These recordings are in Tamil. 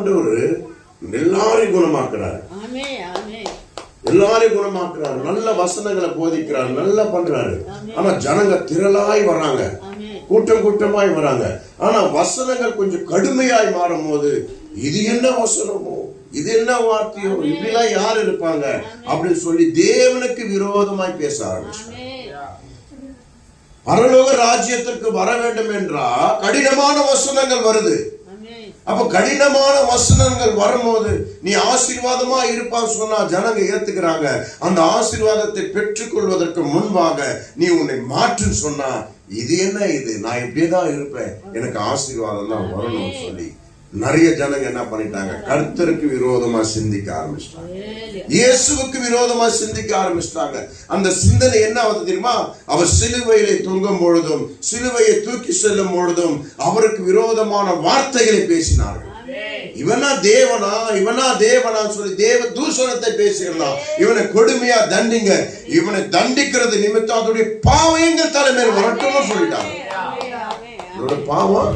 ஆண்டவர் எல்லாரையும் குணமாக்குறாரு, எல்லாரையும் குணமாக்குறாரு, நல்ல வசனங்களை போதிக்கிறாரு, நல்லா பண்றாரு. ஆனா ஜனங்க திரளாய் வராங்க, கூட்டம் கூட்டமாய் வராங்க. ஆனா வசனங்கள் கொஞ்சம் கடுமையாய் மாறும் போது இது என்ன வசனமோ, இது என்ன வார்த்தையோ, இப்படிலாம் யார் இருப்பாங்க அப்படின்னு சொல்லி தேவனுக்கு விரோதமாய் பேச ஆரம்பிச்சாங்க. பரலோக ராஜ்யத்திற்கு வர வேண்டும் என்றால் கடினமான வசனங்கள் வருது. அப்ப கடினமான வசனங்கள் வரும்போது நீ ஆசீர்வாதமா இருப்பான்னு சொன்னா ஜனங்க ஏத்துக்கிறாங்க. அந்த ஆசீர்வாதத்தை பெற்றுக் கொள்வதற்கு முன்பாக நீ உன்னை மாற்றுன்னு சொன்னா இது என்ன, இது நான் இப்படியேதான் இருப்பேன், எனக்கு ஆசீர்வாதம் தான் வரணும்னு சொல்லி நிறைய ஜனங்க என்ன பண்ணிட்டாங்க, கர்த்தருக்கு விரோதமா சிந்திக்க ஆரம்பிச்சிட்டாங்க, இயேசுவுக்கு விரோதமா சிந்திக்க ஆரம்பிச்சிட்டாங்க. அந்த சிந்தனை என்ன ஆகுது தெரியுமா? அவர் சிலுவையிலே தொங்கும் பொழுதும் சிலுவையை தூக்கி செல்லும் பொழுதும் அவருக்கு விரோதமான வார்த்தைகளை பேசினார்கள். இவனா தேவனா, இவனா தேவனா சொல்லி தேவ தூஷணத்தை பேசிடலாம். இவனை கொடுமையா தண்டிங்க, இவனை தண்டிக்கிறது நிமித்தம் அதோடைய பாவம் எங்கள் தலைமையில் வரட்டும்னு சொல்லிட்டாங்க. இதோட பாவம்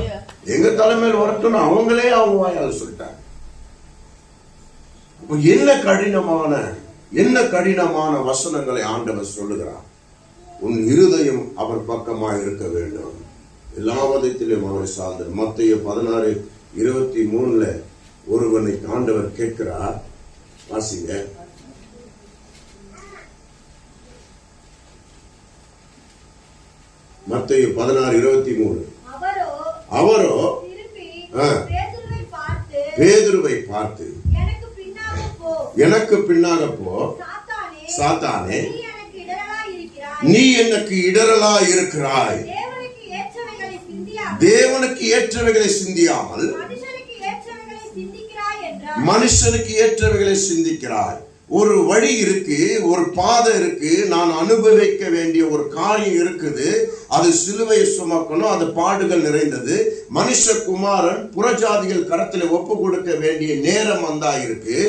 எங்க தலைமையில் வரட்டும்னு அவங்களே அவங்க வாயால சொல்லிட்டாங்க. என்ன கடினமான வசனங்களை ஆண்டவர் சொல்லுகிறார். உன் இருதயம் அவர் பக்கமாக இருக்க வேண்டும், எல்லா விதத்திலும் அவரை சார்ந்த. மத்தேயு 16:23 ஒருவனை ஆண்டவர் கேட்கிறார், வாசிங்க. மத்தேயு 16:23. அவரோ பேதுருவை பார்த்து எனக்கு பின்னாக போ சாத்தானே, நீ எனக்கு இடரலா இருக்கிறாய், தேவனுக்கு ஏற்றவைகளை சிந்தியாமல் மனுஷனுக்கு ஏற்றவைகளை சிந்திக்கிறாய். ஒரு வழி இருக்கு, ஒரு பாதை இருக்கு, நான் அனுபவிக்க வேண்டிய ஒரு காரியம் இருக்குது. அது சிலுவையை சுமக்கணும், அது பாடுகள் நிறைந்தது. மனுஷகுமாரன் புறஜாதிகள் கரத்தில் ஒப்பு கொடுக்க வேண்டிய நேரம் வந்தா இருக்கு.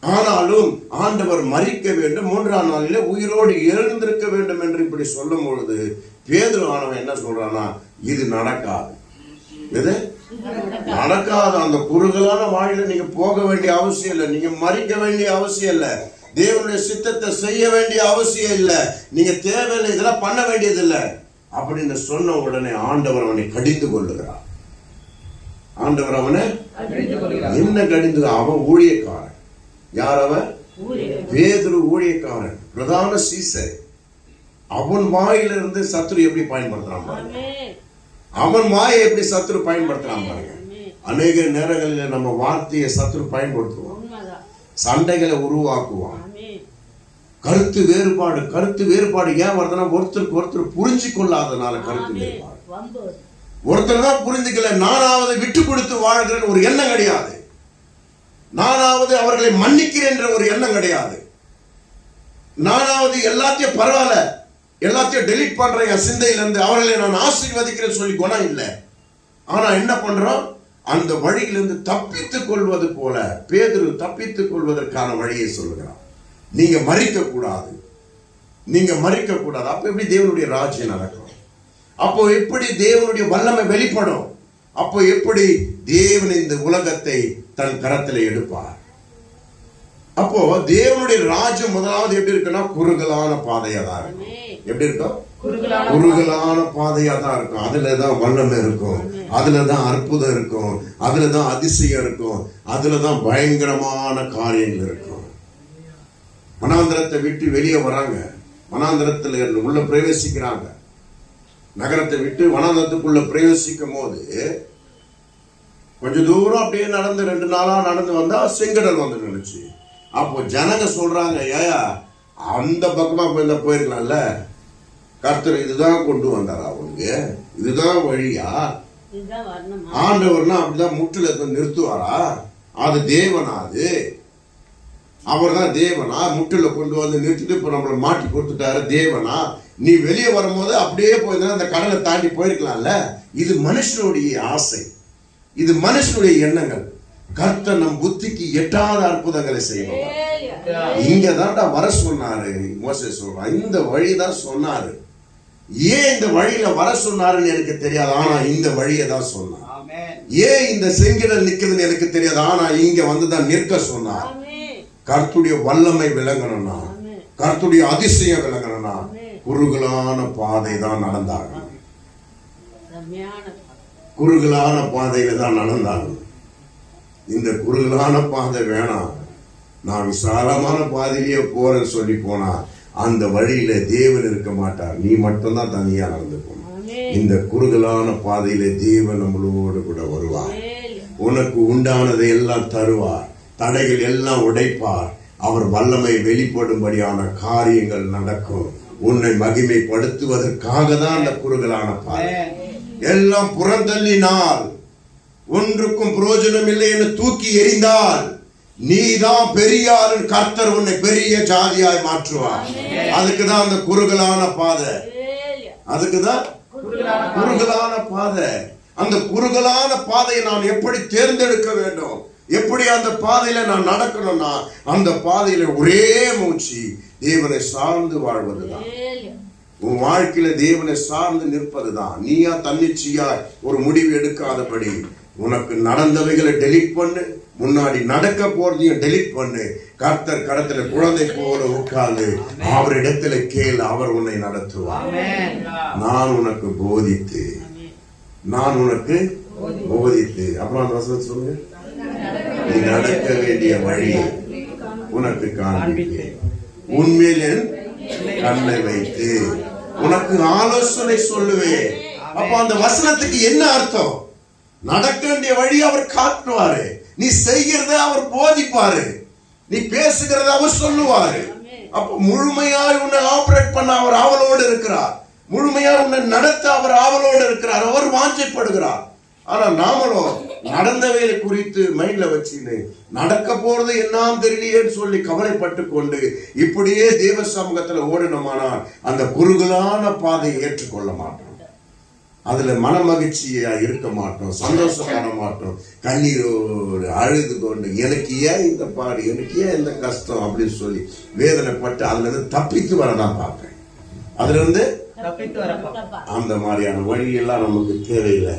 ஆனாலும் ஆண்டவர் மரிக்க வேண்டும், 3ஆம் நாளிலே உயிரோடு எழுந்திருக்க வேண்டும் என்று இப்படி சொல்லும் பொழுது பேதுரு ஆனவன் என்ன சொல்றானா, இது நடக்காது, எது நடக்காது. அந்த குறுகலான வாழ்ல நீங்க போக வேண்டிய அவசியம் இல்லை, நீங்க மறிக்க வேண்டிய அவசியம் இல்லை, தேவனுடைய சித்தத்தை செய்ய வேண்டிய அவசியம் இல்லை, நீங்க தேவையில்லை, இதெல்லாம் பண்ண வேண்டியது இல்லை அப்படின்னு சொன்ன உடனே ஆண்டவர் அவனை கடிந்து கொள்ளுகிறார். ஆண்டவர் அவனை என்ன கடிந்து, அவன் ஊழியக்காரன். யார் அவன்? பேதுரு ஊழியக்காரன், பிரதான சீசர். அவன் வாயிலிருந்து சத்துரு எப்படி பயன்படுத்துறான் பாருங்க, அவன் வாயை எப்படி சத்துரு பயன்படுத்துறான் பாருங்க. அநேக நேரங்களில் நம்ம வார்த்தையை சத்துரு பயன்படுத்துவான், சண்டைகளை உருவாக்குவான். கருத்து வேறுபாடு ஏன் வருதுன்னா ஒருத்தருக்கு ஒருத்தர் புரிஞ்சு கொள்ளாதனால கருத்து வேறுபாடு. ஒருத்தர் தான் புரிஞ்சுக்கல, நானாவது விட்டு கொடுத்து வாழ்கிறேன் ஒரு எண்ணம் கிடையாது, நானாவது அவர்களை மன்னிக்கிறேன் என்ற ஒரு எண்ணம் கிடையாது, நானாவது எல்லாத்தையும் பரவாயில்ல எல்லாத்தையும் டெலீட் பண்றேன் என் சிந்தையிலிருந்து, அவர்களை நான் ஆசீர்வதிக்கிறேன்னு சொல்லி குணம் இல்லை. ஆனா என்ன பண்றோம், அந்த வழியிலிருந்து தப்பித்துக் கொள்வது போல பேதுரு தப்பித்துக் கொள்வதற்கான வழியை சொல்லுகிறான். நீங்க மறிக்க கூடாது, நீங்க மறிக்க கூடாது. அப்ப எப்படி தேவனுடைய ராஜ்யம் நடக்கும்? அப்போ எப்படி தேவனுடைய வல்லமை வெளிப்படும்? அப்போ எப்படி தேவன் இந்த உலகத்தை தன் கரத்தில் எடுப்பார்? அப்போ தேவனுடைய ராஜ்யம் முதலாவது எப்படி இருக்குன்னா குறுகலான பாதையா தான் இருக்கும். எப்படி இருக்கும்? குறுகலான பாதையா தான் இருக்கும். அதுலதான் வல்லமை இருக்கும், அதுலதான் அற்புதம் இருக்கும், அதுலதான் அதிசயம் இருக்கும், அதுலதான் பயங்கரமான காரியங்கள் இருக்கும். வனாந்திரத்தை விட்டு வெளியே வராங்க, வனாந்திரத்தில் உள்ள பிரவேசிக்கிறாங்க. நகரத்தை விட்டு வனாந்திரத்துக்குள்ள பிரவேசிக்கும் போது கொஞ்ச தூரம் அப்படியே நடந்து 2 நாளா நடந்து வந்தா செங்கடல் வந்து நினைச்சு. அப்போ ஜனங்க சொல்றாங்க, ஏயா அந்த பக்கமா போயிருக்கலாம்ல, கர்த்தர் இதுதான் கொண்டு வந்தாரா அவனுக்கு, இதுதான் வழியா? ஆண்டவர்னா அப்படிதான் முற்றுல நிறுத்துவாரா? அது தேவனா? அது அவர் தான் தேவனா? முற்றுல கொண்டு வந்து நிறுத்திட்டு இப்ப நம்மளை மாட்டி கொடுத்துட்டாரு தேவனா? நீ வெளியே வரும்போது அப்படியே போயிருந்தா அந்த கடலை தாண்டி போயிருக்கலாம்ல. இது மனுஷனுடைய ஆசை, இது மனுஷனுடைய எண்ணங்கள். கர்த்தர் நம் புத்திக்கு எட்டாத அற்புதங்களை செய்வார். இங்கதான்டா வர சொன்னாரு மோசே சொல்றான், இந்த வழிதான் சொன்னாரு. ஏன் இந்த வழியில வர சொன்னாருன்னு எனக்கு தெரியாது, ஆனா இந்த வழியை தான் சொன்னார். ஏன் இந்த செங்கடல் நிக்குதுன்னு எனக்கு தெரியாது. ஆனா இங்க வந்துதான் நிற்க சொன்னார். கர்த்தருடைய வல்லமை விளங்கணும்னா, கர்த்தருடைய அதிசயம் விளங்கணும்னா குறுகலான பாதை தான் நடந்தாங்க. குறுகலான பாதையில தான் நடந்தாங்க. இந்த குறுகலான பாதை வேணாம், நான் விசாலமான பாதையிலேயே போறேன்னு சொல்லி போனா அந்த வழியில தேவன் இருக்க மாட்டார். நீ மட்டும்தான் தனியா நடந்து போகணும். இந்த குறுகலான பாதையில தேவன் நம்மளோடு கூட வருவார். உனக்கு உண்டானதை எல்லாம் தருவார். தடைகள் எல்லாம் உடைப்பார். அவர் வல்லமை வெளிப்படும்படியான காரியங்கள் நடக்கும். உன்னை மகிமைப்படுத்துவதற்காக தான் அந்த குறுகலான பாதை. எல்லாம் புறந்தள்ளினால், ஒன்றுக்கும் பிரயோஜனம் இல்லை என்று தூக்கி எறிந்தால், நீதான் பெரியார், கர்த்தர் உன்னை பெரிய ஜாதியாய் மாற்றுவார். அதுக்குதான் அந்த குறுகலான பாதை. அதுக்குதான் குறுகலான பாதை. அந்த குறுகலான பாதையை நான் எப்படி தேர்ந்தெடுக்க வேண்டும், எப்படி அந்த பாதையில நான் நடக்கணும்னா, அந்த பாதையில ஒரே மூச்சு தேவனை சார்ந்து வாழ்வதுதான். உன் வாழ்க்கையில தேவனை சார்ந்து நிற்பதுதான். நீயா தன்னிச்சையா ஒரு முடிவு எடுக்காதபடி உனக்கு நடந்தவைகளை டெலிட் பண்ணு, முன்னாடி நடக்க போறதையும் டெலிட் பண்ணு. கர்த்தர் கடத்துல குழந்தை போல உட்கார்ந்து அவரிடத்துல கேளு, அவர் உன்னை நடத்துவார். நான் உனக்கு போதித்து, நான் உனக்கு போதித்து, அப்புறம் அந்த வசனம் சொல்லுங்க, நீ நடக்க வேண்டிய வழி உனக்கு காண்பிப்பேன், உன்மேல் என் கண்ணை வைத்து உனக்கு ஆலோசனை சொல்லுவேன். அப்ப அந்த வசனத்துக்கு என்ன அர்த்தம்? நடக்க வேண்டிய வழி அவர் காட்டுவாரு, நீ செய்கிறத அவர் போதிப்பாரு, நீ பேசுகிறத அவர் சொல்லுவாரு. அப்ப முழுமையாய் உன்னை ஆபரேட் பண்ண அவர் ஆவலோடு இருக்கிறார். முழுமையாய் உன்னை நடத்த அவர் ஆவலோடு இருக்கிறார். அவர் வாஞ்சைப்படுகிறார். ஆனா நாமளும் நடந்தவைகளை குறித்து மைண்ட்ல வச்சுன்னு நடக்க போறது என்னாம் தெரியலையேன்னு சொல்லி கவலைப்பட்டு கொண்டு இப்படியே தேவ சமூகத்துல ஓடணுமானால் அந்த குறுகலான பாதையை ஏற்றுக்கொள்ள மாட்டோம். அதுல மன மகிழ்ச்சியா இருக்க மாட்டோம், சந்தோஷப்பட மாட்டோம். கண்ணீரோடு அழுது கொண்டு எனக்கு ஏன் இந்த பாடு, எனக்கு ஏன் இந்த கஷ்டம் அப்படின்னு சொல்லி வேதனைப்பட்டு அதுல இருந்து தப்பித்து வரதான் பார்ப்பேன். அதுல இருந்து அந்த மாதிரியான வழியெல்லாம் நமக்கு தேவையில்லை.